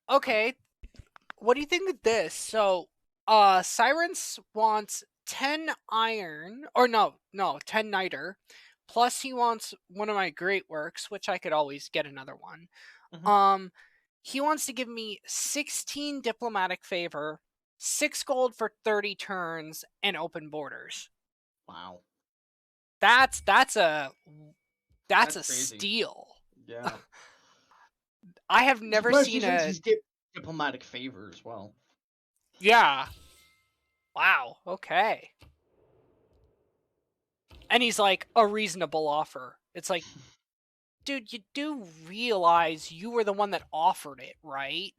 Okay, what do you think of this? So, Sirens wants 10 iron, or no, 10 niter, plus he wants one of my great works, which I could always get another one. Hmm. Um, he wants to give me 16 diplomatic favor, 6 gold for 30 turns, and open borders. Wow, That's that's a that's that's a crazy. steal. Yeah. I have never Especially seen since a he's diplomatic favor as well. yeah. Wow. Okay. And he's like a reasonable offer. It's like, dude, you do realize you were the one that offered it, right?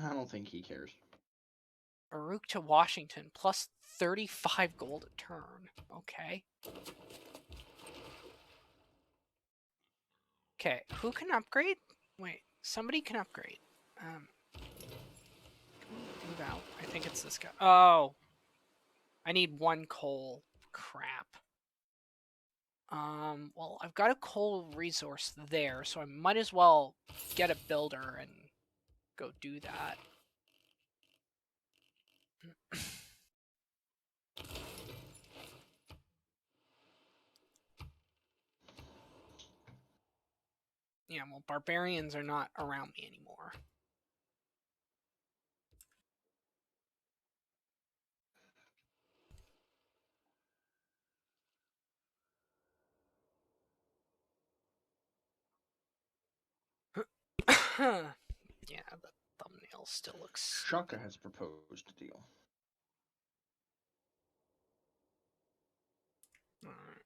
I don't think he cares. Uruk to Washington plus 35 gold a turn. Okay. Okay, who can upgrade? Wait, somebody can upgrade. Can we move out? I think it's this guy. Oh, I need 1 coal. Crap. Well, I've got a coal resource there, so I might as well get a builder and go do that. Yeah, well, barbarians are not around me anymore. Yeah, the thumbnail still looks Shaka stupid. has proposed a deal. Alright.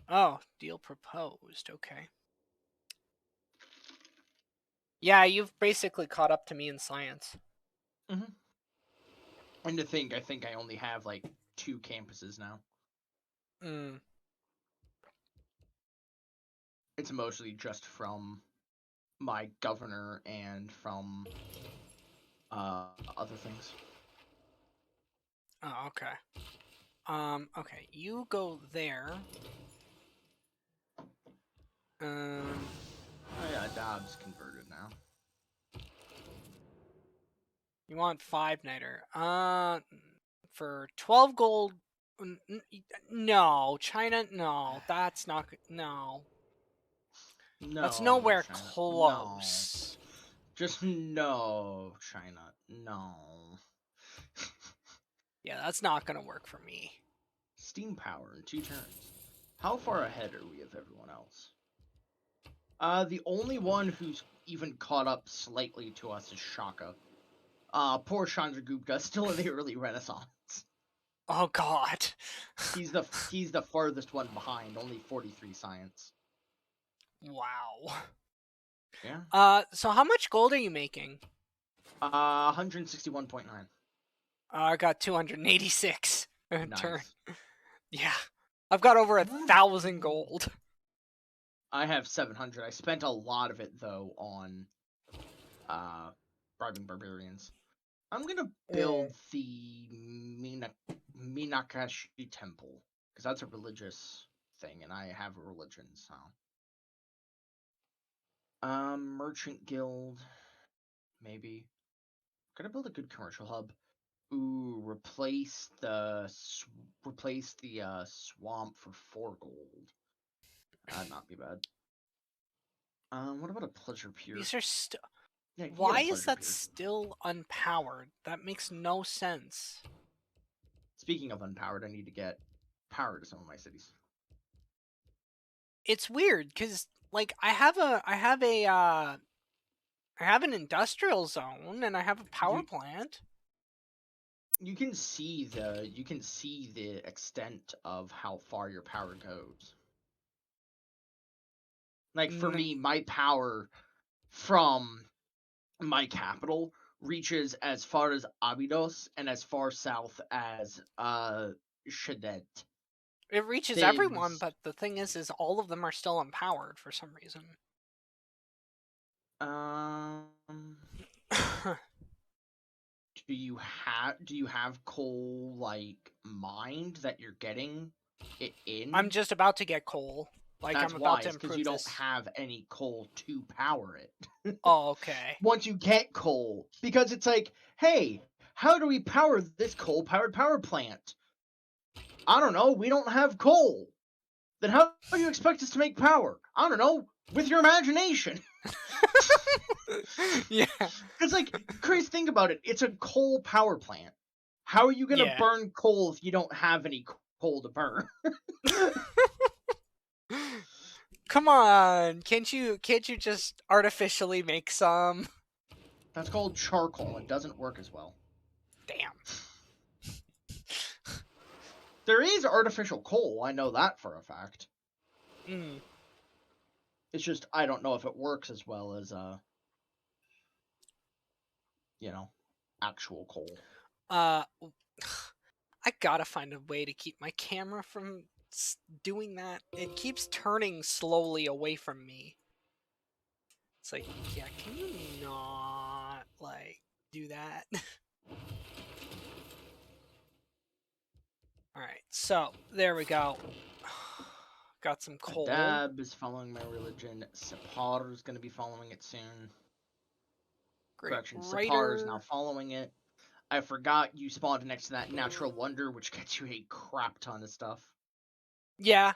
Oh, deal proposed. Okay. Yeah, you've basically caught up to me in science. Hmm. And I think I only have like 2 campuses now. Mm. It's mostly just from my governor and from other things. Oh, okay. Okay, you go there. Um, Oh yeah, Dobbs converted now. you want 5 niter. For 12 gold. No, China, no, that's not good. No. That's No, nowhere China. No. close. Just no, China. No. Yeah, that's not gonna work for me. Steam power in 2 turns. How far ahead are we of everyone else? The only one who's even caught up slightly to us is Shaka. Poor Chandragupta, still in the early Renaissance. Oh god. He's the farthest one behind, only 43 science. Wow. Yeah. So how much gold are you making? 161.9. I got 286 a turn. Nice. Yeah. I've got over 1,000 gold. I have 700. I spent a lot of it though on uh bribing barbarians. I'm gonna build the Minakashi temple because that's a religious thing, and I have a religion. So, merchant guild, maybe. Gonna build a good commercial hub. Ooh, replace the swamp for 4 gold. That'd not be bad. What about a pleasure pier? These are still. Yeah, you can get Why a is pleasure that pier. still unpowered? That makes no sense. Speaking of unpowered, I need to get power to some of my cities. It's weird cuz like I have an industrial zone and I have a power You plant. you can see the extent of how far your power goes. Like for N- me, my power from my capital reaches as far as Abydos and as far south as Shadet. it reaches everyone, Thibs. but the thing is all of them are still empowered for some reason. Um do you have coal like mined that you're getting it I'm in? just about to get coal. Like That's I'm about why. to It's because you improve don't this. have any coal to power it. Oh, okay. Once you get coal, because it's like, hey, how do we power this coal-powered power plant? I don't know. We don't have coal. Then how do you expect us to make power? I don't know. With your imagination. Yeah. Because, like, Chris, think about it. It's a coal power plant. How are you going to Yeah. burn coal if you don't have any coal to burn? Come on. Can't you just artificially make some? That's called charcoal. It doesn't work as well. Damn. There is artificial coal. I know that for a fact. Mm. It's just I don't know if it works as well as actual coal. Uh I gotta find a way to keep my camera from doing that. It keeps turning slowly away from me. It's like, yeah, can you not, like, do that? Alright, so, there we go. Got some coal. Adab is following my religion. Sapar is going to be following it soon. Great Correction, Sapar is now writer. following it. I forgot you spawned next to that natural wonder, which gets you a crap ton of stuff. Yeah.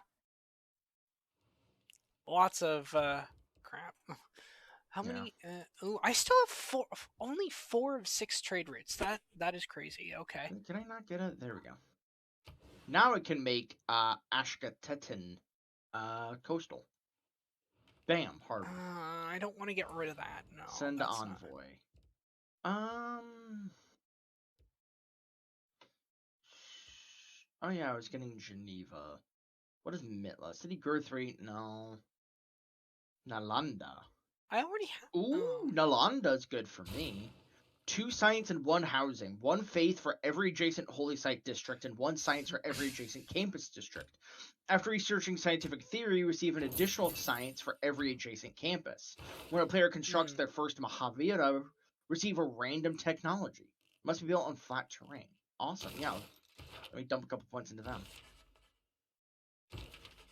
Lots of, crap. How Yeah. many, oh, I still have only 4 of 6 trade routes. That is crazy, okay. Did I not get it? There we go. Now it can make Ashkatetin coastal. Bam, harbor. I don't want to get rid of that. No, Send that's not. envoy. Oh yeah, I was getting Geneva. What is Mitla? City growth rate? No. Nalanda. I already have. Ooh, Oh. Nalanda's good for me. 2 science and 1 housing. 1 faith for every adjacent holy site district, and 1 science for every adjacent campus district. After researching scientific theory, receive an additional science for every adjacent campus. When a player constructs their first Mahavira, receive a random technology. Must be built on flat terrain. Awesome, yeah. Let me dump a couple points into them.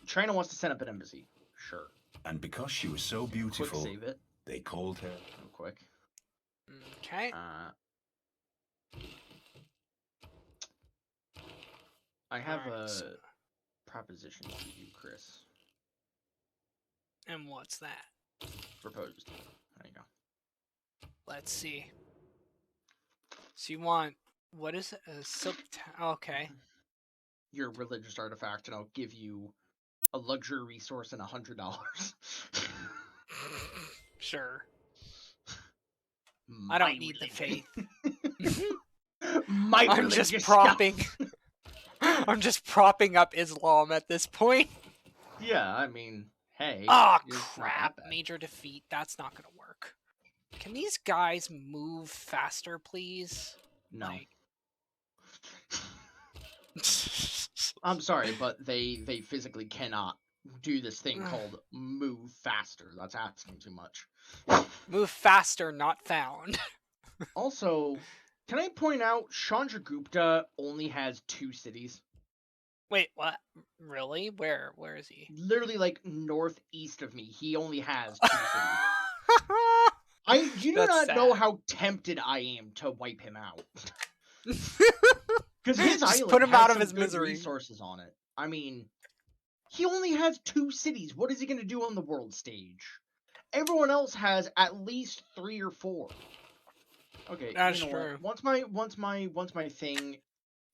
China wants to set up an embassy. Sure. And because she was so beautiful, Quick save it. they called her. Real quick. Okay. I have Alright, a proposition to you, Chris. and what's that? Proposed. There you go. Let's see. So you want, what is it? A silk. Okay. Your religious artifact, and I'll give you a luxury resource and $100. Sure. I My don't need religion. the faith. My I'm religious just propping. stuff. I'm just propping up Islam at this point. Yeah, I mean, hey. Oh it's not crap! that bad. Major defeat. That's not gonna work. Can these guys move faster, please? No. Like... I'm sorry, but they physically cannot do this thing called move faster. That's asking too much. Move faster, not found. Also, can I point out Chandragupta only has 2 cities? Wait, what? Really? Where is he? Literally, like, northeast of me. He only has 2 cities. You do That's not know sad. how tempted I am to wipe him out. Because his Just island put him has out of some his good misery. resources on it. I mean, he only has 2 cities. What is he going to do on the world stage? Everyone else has at least 3 or 4. Okay, That's you know true. what? Once my thing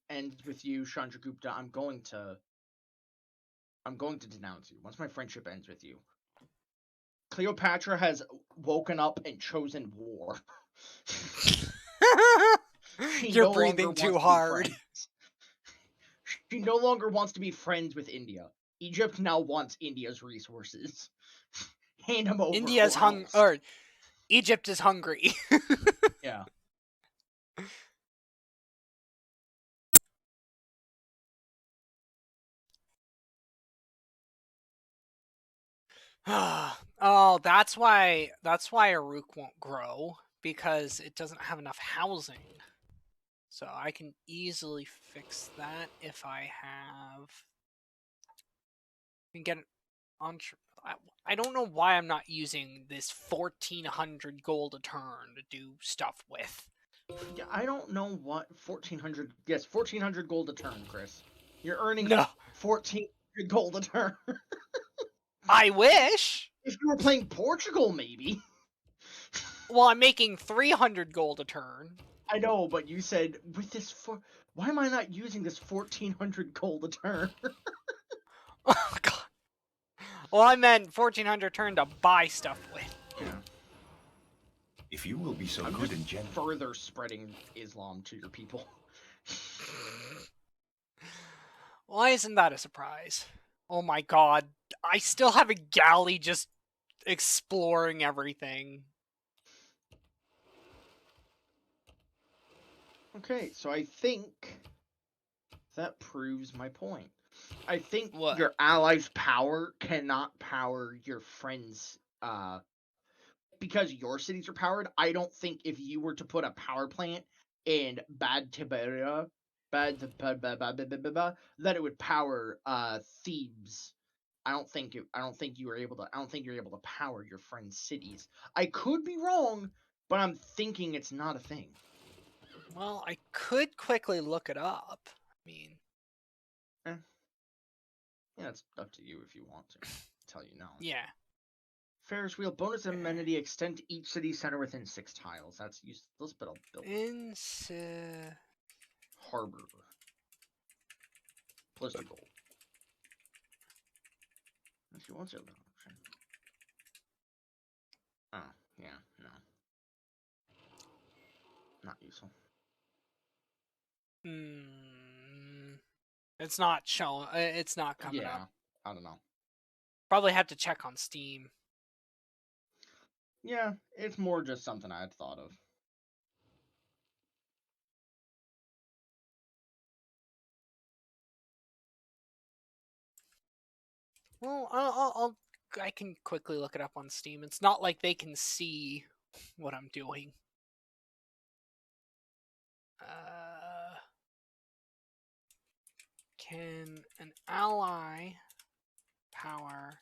ends with you, Chandragupta, I'm going to denounce you. Once my friendship ends with you. Cleopatra has woken up and chosen war. You're breathing too hard. She no longer wants to be friends with India. Egypt now wants India's resources. Hand them over. India's Egypt is hungry. Yeah. Oh, that's why Aruk won't grow, because it doesn't have enough housing. So I can easily fix that if I have. We can get I don't know why I'm not using this 1,400 gold a turn to do stuff with. Yeah, I don't know what 1,400. Yes, 1,400 gold a turn, Chris. You're earning No, 1,400 gold a turn. I wish. If you were playing Portugal, maybe. Well, I'm making 300 gold a turn. I know, but you said with this why am I not using this 1,400 gold a turn? Oh god. Well, I meant 1,400 turn to buy stuff with. Yeah. If you will be so I'm good just and gentle. further spreading Islam to your people. Why isn't that a surprise? Oh my god. I still have a galley just exploring everything. Okay, so I think that proves my point. I think What? your ally's power cannot power your friends' because your cities are powered. I don't think if you were to put a power plant in Bad Tiberia, that it would power Thebes. I don't think you're able to power your friends' cities. I could be wrong, but I'm thinking it's not a thing. Well, I could quickly look it up. I mean, Yeah, it's up to you if you want to. Tell you no. yeah. Ferris wheel bonus amenity extend to each city center within 6 tiles. That's useless, but I'll build it. Harbor. Plus 2 gold. Actually, what's the other option? Oh, yeah, no. Not useful. It's not showing. It's not coming Yeah, up. I don't know. Probably have to check on Steam. Yeah, it's more just something I had thought of. Well, I can quickly look it up on Steam. It's not like they can see what I'm doing. Can an ally power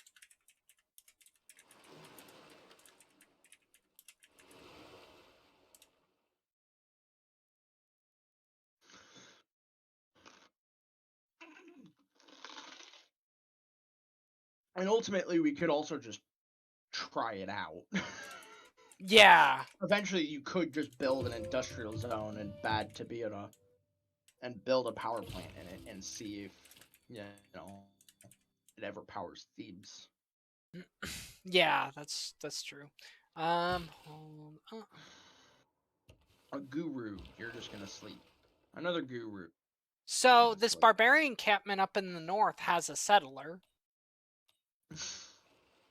And ultimately, we could also just try it out. Yeah. Eventually, you could just build an industrial zone in Bad Tiberia and build a power plant in it and see if, you know, it ever powers Thebes. Yeah, that's true. Hold on. A guru, you're just gonna sleep. Another guru. So this barbarian encampment up in the north has a settler.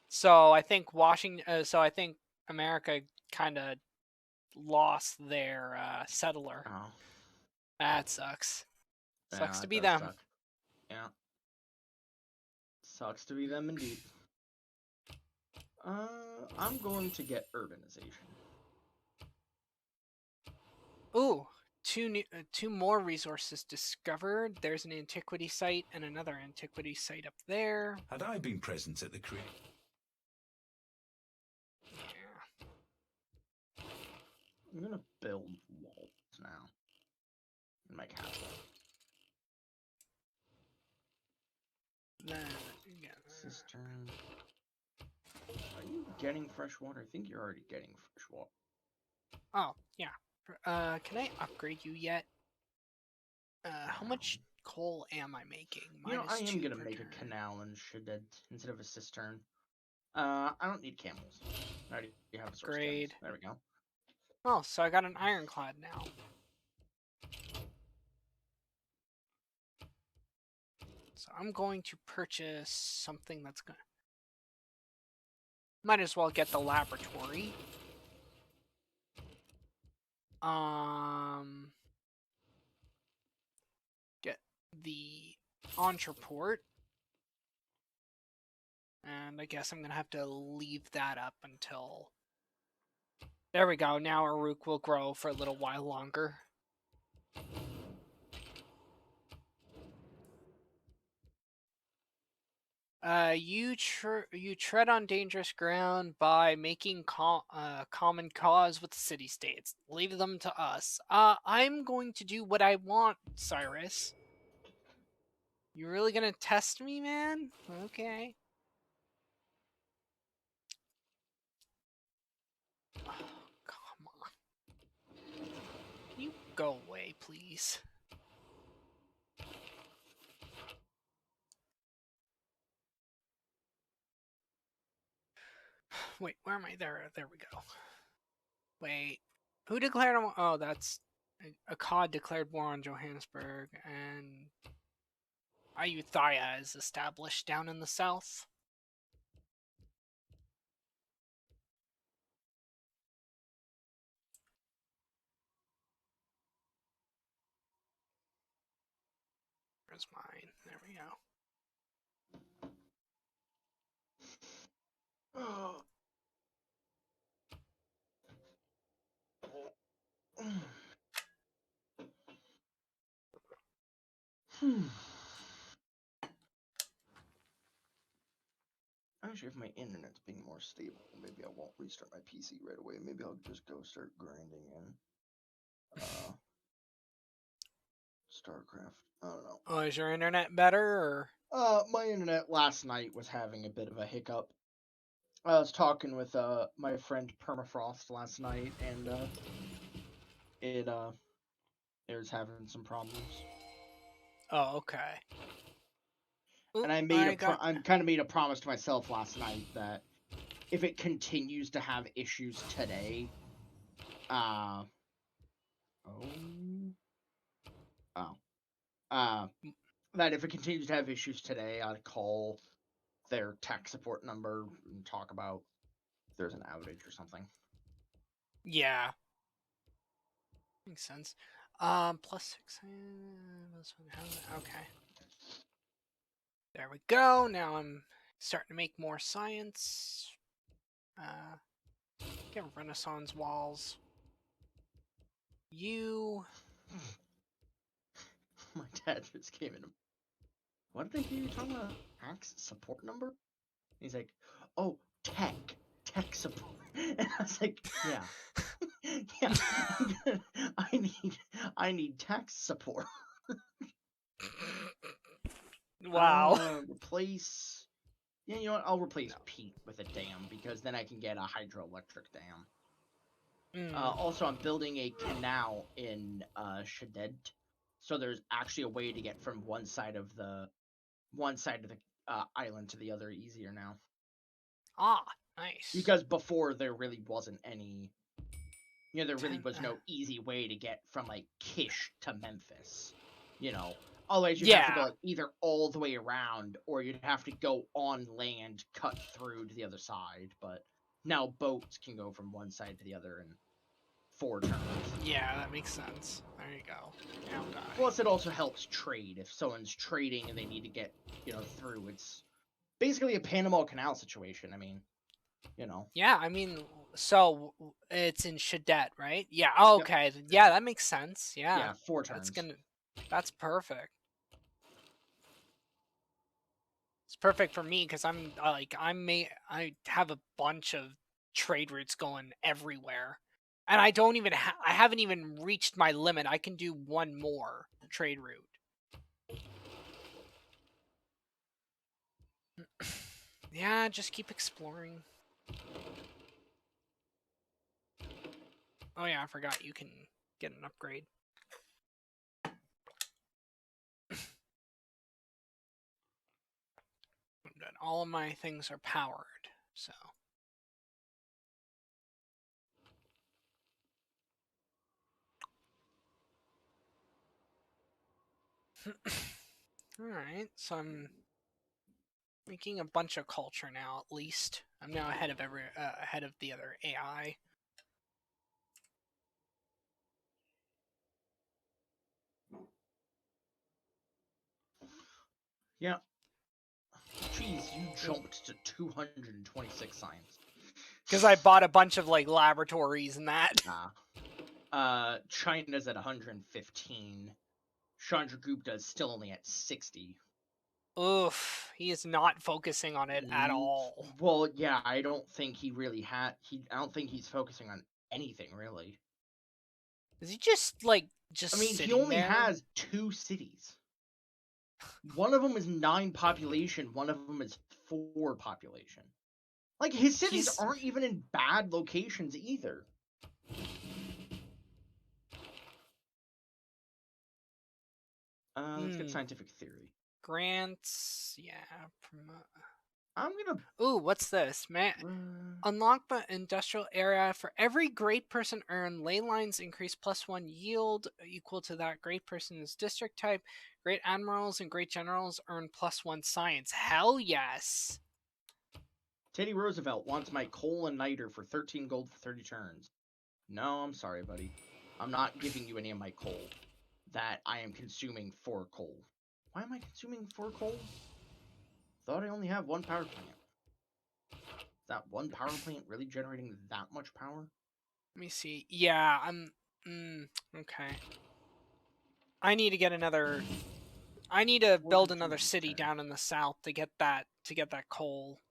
So I think I think America kind of lost their settler. Oh. That sucks. Sucks Yeah, to it be does them. suck. Yeah. Sucks to be them indeed. I'm going to get urbanization. Ooh, two more resources discovered. There's an antiquity site and another antiquity site up there. Had I been present at the creation. Yeah. I'm gonna build walls now. In my castle. Then, yeah. Cistern. Are you getting fresh water? I think you're already getting fresh water. Oh, yeah. Can I upgrade you yet? How much coal am I making? You know, I am -2 gonna per make turn. a canal instead of a cistern. I don't need camels. I already have source camels. Upgrade. There we go. Oh, so I got an ironclad now. So I'm going to purchase something that's gonna. Might as well get the laboratory. Get the entreport. And I guess I'm gonna have to leave that up until. There we go. Now Aruk will grow for a little while longer. You tread on dangerous ground by making common cause with the city states. Leave them to us. I'm going to do what I want, Cyrus. You really gonna test me, man? Okay. Oh, come on. Can you go away, please? Wait, where am I? There we go. Wait, who declared a war? Oh, that's a COD declared war on Johannesburg, and Ayutthaya is established down in the south. Where's mine? There we go. Actually, if my internet's being more stable, maybe I won't restart my PC right away. Maybe I'll just go start grinding in StarCraft. I don't know. Oh, is your internet better, or? My internet last night was having a bit of a hiccup. I was talking with my friend Permafrost last night, and it was having some problems. Oh, okay. Ooh, And I'm kind of made a promise to myself last night that if it continues to have issues today, that if it continues to have issues today, I'd call their tech support number and talk about if there's an outage or something. Yeah. Makes sense. +6. Okay. There we go. Now I'm starting to make more science. Get Renaissance walls. You. My dad just came in. What did I hear you talking about? Tax support number? He's like, oh, tech support. And I was like, yeah, yeah. I need tax support. Wow. Replace. Yeah, you know what? I'll replace No. Pete with a dam because then I can get a hydroelectric dam. Mm. Also, I'm building a canal in Shaded, so there's actually a way to get from one side of the island to the other easier now. Ah, nice. Because before there really wasn't any. There really was no easy way to get from like Kish to Memphis. Otherwise you'd have to go like either all the way around or you'd have to go on land, cut through to the other side. But now boats can go from one side to the other in 4 turns. Yeah, that makes sense. There you go. Now die. Plus, it also helps trade. If someone's trading and they need to get, through, it's basically a Panama Canal situation. I mean, Yeah, I mean, so it's in Shadette, right? Yeah. Oh, okay. Yeah, that makes sense. Yeah. Yeah, 4 turns. That's perfect. It's perfect for me because I have a bunch of trade routes going everywhere, and I don't even I haven't even reached my limit. I can do one more trade route. Yeah, just keep exploring. Oh yeah, I forgot you can get an upgrade. All of my things are powered, so. Alright, so I'm making a bunch of culture now, at least. I'm now ahead of the other AI. Yeah. Jeez, you jumped to 226 science. Because I bought a bunch of like laboratories and that. China's at 115. Chandragupta is still only at 60. Oof, he is not focusing on it at all. Well, yeah, I don't think he really had. I don't think he's focusing on anything really. Is he just like I mean, he sitting only there? has 2 cities. One of them is 9 population. One of them is 4 population. Like his cities He's aren't even in bad locations either. Let's get scientific theory. grants. Yeah. I'm gonna. Ooh, what's this? Man, unlock the industrial area. For every great person earned, ley lines increase +1 yield equal to that great person's district type. Great admirals and great generals earn +1 science. Hell yes. Teddy Roosevelt wants my coal and niter for 13 gold for 30 turns. No, I'm sorry, buddy. I'm not giving you any of my coal that I am consuming for coal. Why am I consuming 4 coal? Thought I only have 1 power plant. Is that 1 power plant really generating that much power? Let me see. Yeah, I'm. Okay. I need to get another. I need to build another city down in the south to get that coal.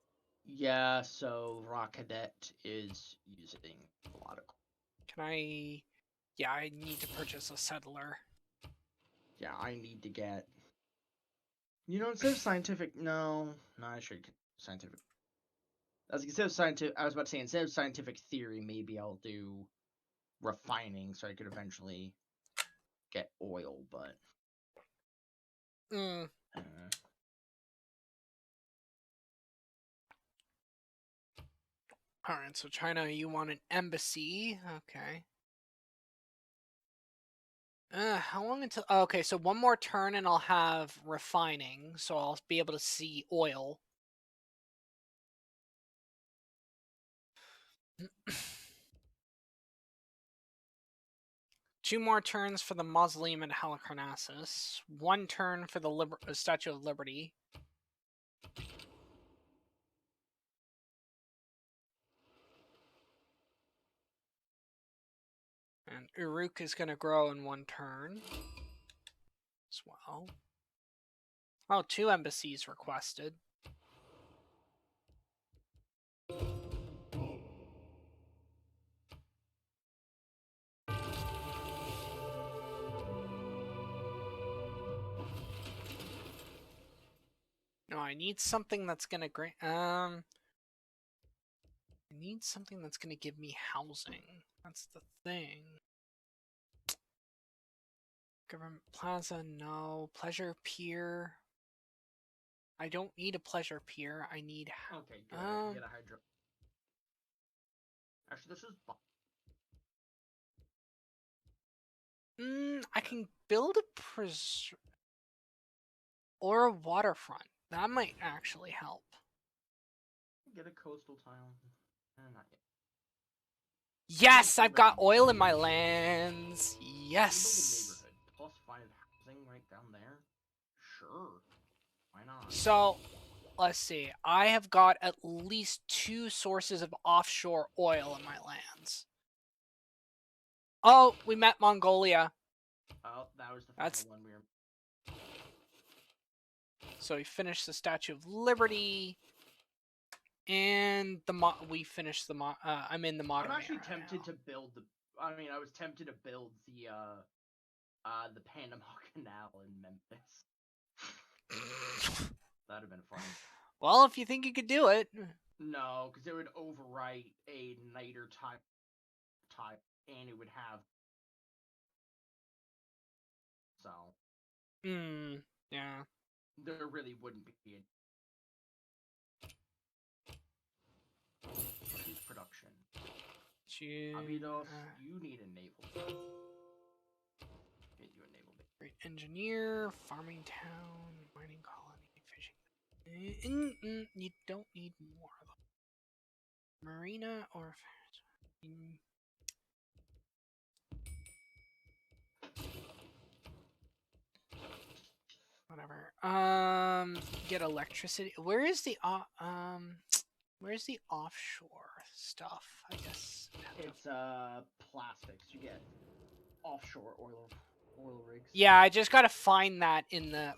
Yeah, so Rock Cadet is using a lot of coal. Can I? Yeah, I need to purchase a settler. Yeah, I need to get. You know, instead of scientific, no, I should get scientific. Instead of scientific, I was about to say instead of scientific theory, maybe I'll do refining, so I could eventually get oil. But All right, so China, you want an embassy? Okay. How long until? Oh, okay, so one more turn and I'll have refining, so I'll be able to see oil. Two more turns for the mausoleum at Halicarnassus. One turn for the Statue of Liberty. And Uruk is going to grow in one turn as well. Oh, 2 embassies requested. No, I need something that's going to grant. I need something that's going to give me housing. That's the thing. Government Plaza, no. Pleasure Pier. I don't need a Pleasure Pier. I need. okay, good. I can get a hydro. Actually, this is. I can build a or a waterfront. That might actually help. Get a coastal tile. Not yet. Yes, I've got oil in my lands. Yes. Neighborhood +5 housing right down there. Sure, why not? So, let's see. I have got at least 2 sources of offshore oil in my lands. Oh, we met Mongolia. Oh, that was the final one we were. So we finished the Statue of Liberty, and we finished the I'm in the modern. I'm actually tempted to build the. I mean, I was tempted to build the Panama Canal in Memphis. That'd have been fun. Well, if you think you could do it. No, because it would overwrite a niter type, and it would have. So. Yeah. There really wouldn't be a production. Abidos, you need a naval. Get you a naval base. Great engineer, farming town, mining colony, fishing. You don't need more of them. Marina or whatever. Get electricity. Where's the offshore stuff? I guess it's plastics. You get offshore oil rigs. Yeah, I just gotta find that in the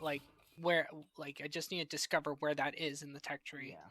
where, like, I just need to discover where that is in the tech tree. Yeah.